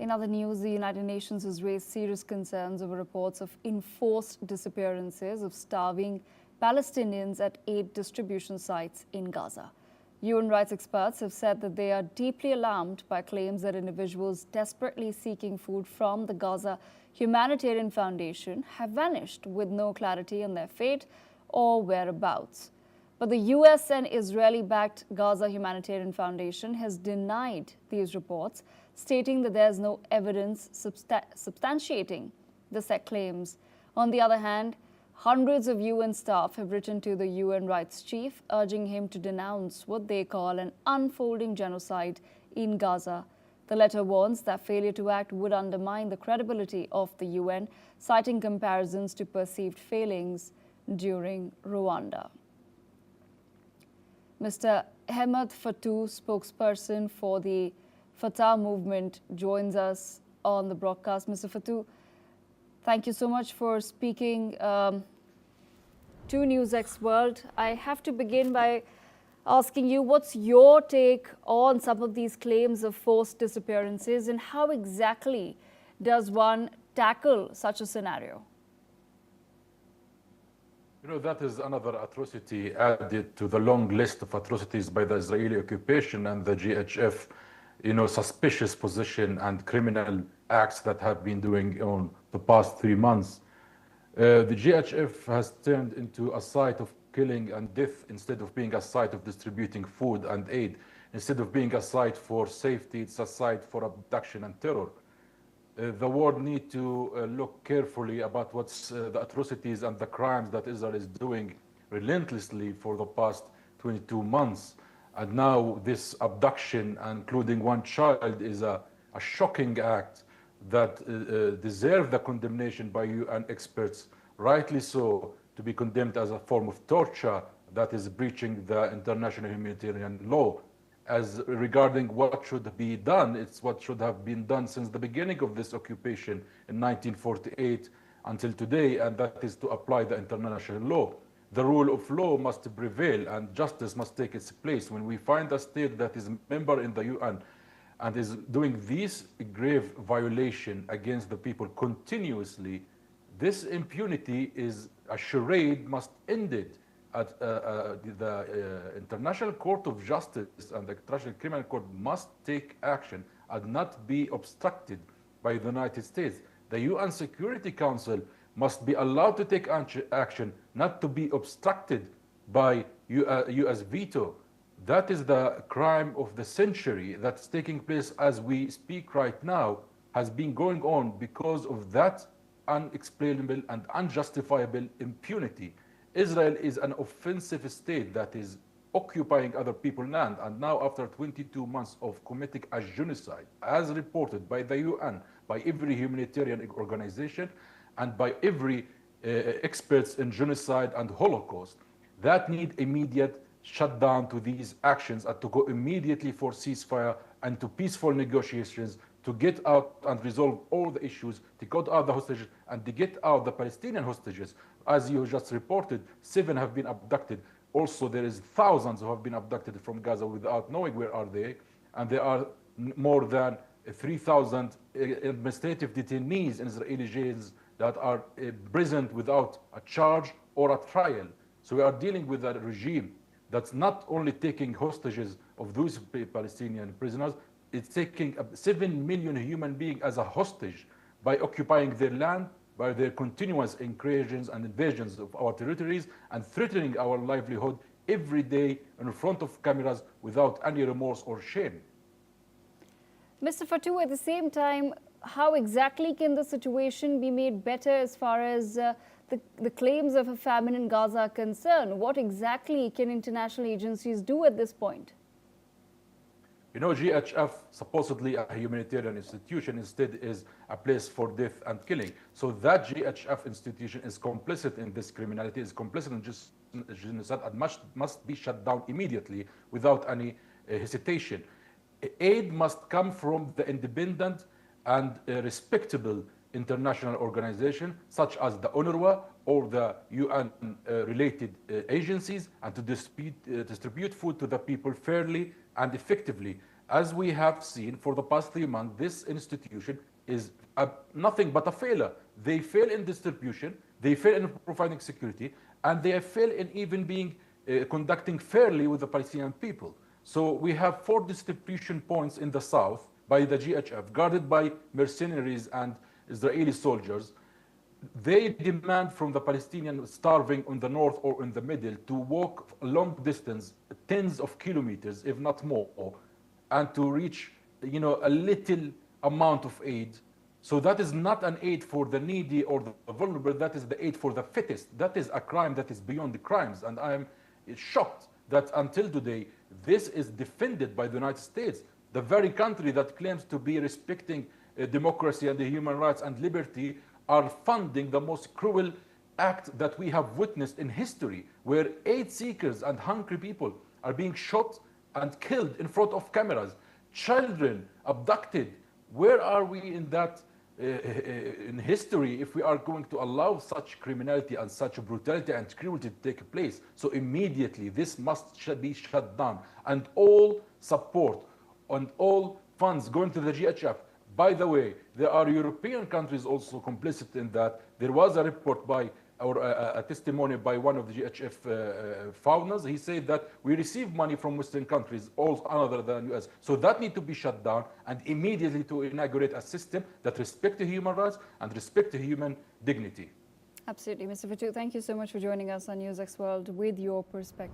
In other news, the United Nations has raised serious concerns over reports of enforced disappearances of starving Palestinians at aid distribution sites in Gaza. UN rights experts have said that they are deeply alarmed by claims that individuals desperately seeking food from the Gaza Humanitarian Foundation have vanished with no clarity on their fate or whereabouts. But the US and Israeli-backed Gaza Humanitarian Foundation has denied these reports, stating that there's no evidence substantiating the said claims. On the other hand, hundreds of UN staff have written to the UN rights chief, urging him to denounce what they call an unfolding genocide in Gaza. The letter warns that failure to act would undermine the credibility of the UN, citing comparisons to perceived failings during Rwanda. Mr. Ahmed Fatou, spokesperson for the Fatah movement, joins us on the broadcast. Mr. Fatou, thank you so much for speaking to NewsX World. I have to begin by asking you, what's your take on some of these claims of forced disappearances, and how exactly does one tackle such a scenario? You know, that is another atrocity added to the long list of atrocities by the Israeli occupation and the GHF, suspicious position and criminal acts that have been doing on the past 3 months. The GHF has turned into a site of killing and death instead of being a site of distributing food and aid. Instead of being a site for safety, it's a site for abduction and terror. The world needs to look carefully about what's the atrocities and the crimes that Israel is doing relentlessly for the past 22 months. And now this abduction, including one child, is a shocking act that deserves the condemnation by UN experts, rightly so, to be condemned as a form of torture that is breaching the international humanitarian law. As regarding what should be done, it's what should have been done since the beginning of this occupation in 1948 until today, and that is to apply the international law. The rule of law must prevail and justice must take its place. When we find a state that is a member in the UN and is doing this grave violation against the people continuously, this impunity is a charade, must end it. At the International Court of Justice and the International Criminal Court must take action and not be obstructed by the United States. The UN Security Council must be allowed to take action, not to be obstructed by US veto. That is the crime of the century that's taking place as we speak right now, has been going on because of that unexplainable and unjustifiable impunity. Israel is an offensive state that is occupying other people's land, and now after 22 months of committing a genocide, as reported by the UN, by every humanitarian organization, and by every experts in genocide and Holocaust, that need immediate shutdown to these actions and to go immediately for ceasefire and to peaceful negotiations to get out and resolve all the issues, to get out the hostages and to get out the Palestinian hostages. As you just reported, 7 have been abducted. Also, there is thousands who have been abducted from Gaza without knowing where are they. And there are more than 3,000 administrative detainees in Israeli jails that are imprisoned without a charge or a trial. So we are dealing with a regime that's not only taking hostages of those Palestinian prisoners, it's taking 7 million human beings as a hostage by occupying their land, by their continuous incursions and invasions of our territories and threatening our livelihood every day in front of cameras without any remorse or shame. Mr. Fatou, at the same time, how exactly can the situation be made better as far as the claims of a famine in Gaza are concerned? What exactly can international agencies do at this point? You know, GHF, supposedly a humanitarian institution, instead is a place for death and killing. So that GHF institution is complicit in this criminality, is complicit in genocide, and must be shut down immediately without any hesitation. Aid must come from the independent and respectable international organization, such as the UNRWA or the UN-related agencies, and to distribute food to the people fairly and effectively. As we have seen for the past 3 months, this institution is nothing but a failure. They fail in distribution, they fail in providing security, and they fail in even being conducting fairly with the Palestinian people. So we have 4 distribution points in the south by the GHF, guarded by mercenaries and Israeli soldiers. They demand from the Palestinians starving in the north or in the middle to walk a long distance, tens of kilometers, if not more, and to reach, a little amount of aid. So that is not an aid for the needy or the vulnerable, that is the aid for the fittest. That is a crime that is beyond the crimes. And I am shocked that until today, this is defended by the United States, the very country that claims to be respecting democracy and the human rights and liberty, are funding the most cruel act that we have witnessed in history, where aid seekers and hungry people are being shot and killed in front of cameras, children abducted. Where are we in that in history if we are going to allow such criminality and such brutality and cruelty to take place? So immediately this should be shut down, and all support and all funds going to the GHF. By the way, there are European countries also complicit in that. There was a report by, or a testimony by one of the GHF founders. He said that we receive money from Western countries, all other than US. So that need to be shut down, and immediately to inaugurate a system that respects the human rights and respects the human dignity. Absolutely. Mr. Fatu, thank you so much for joining us on NewsX World with your perspective.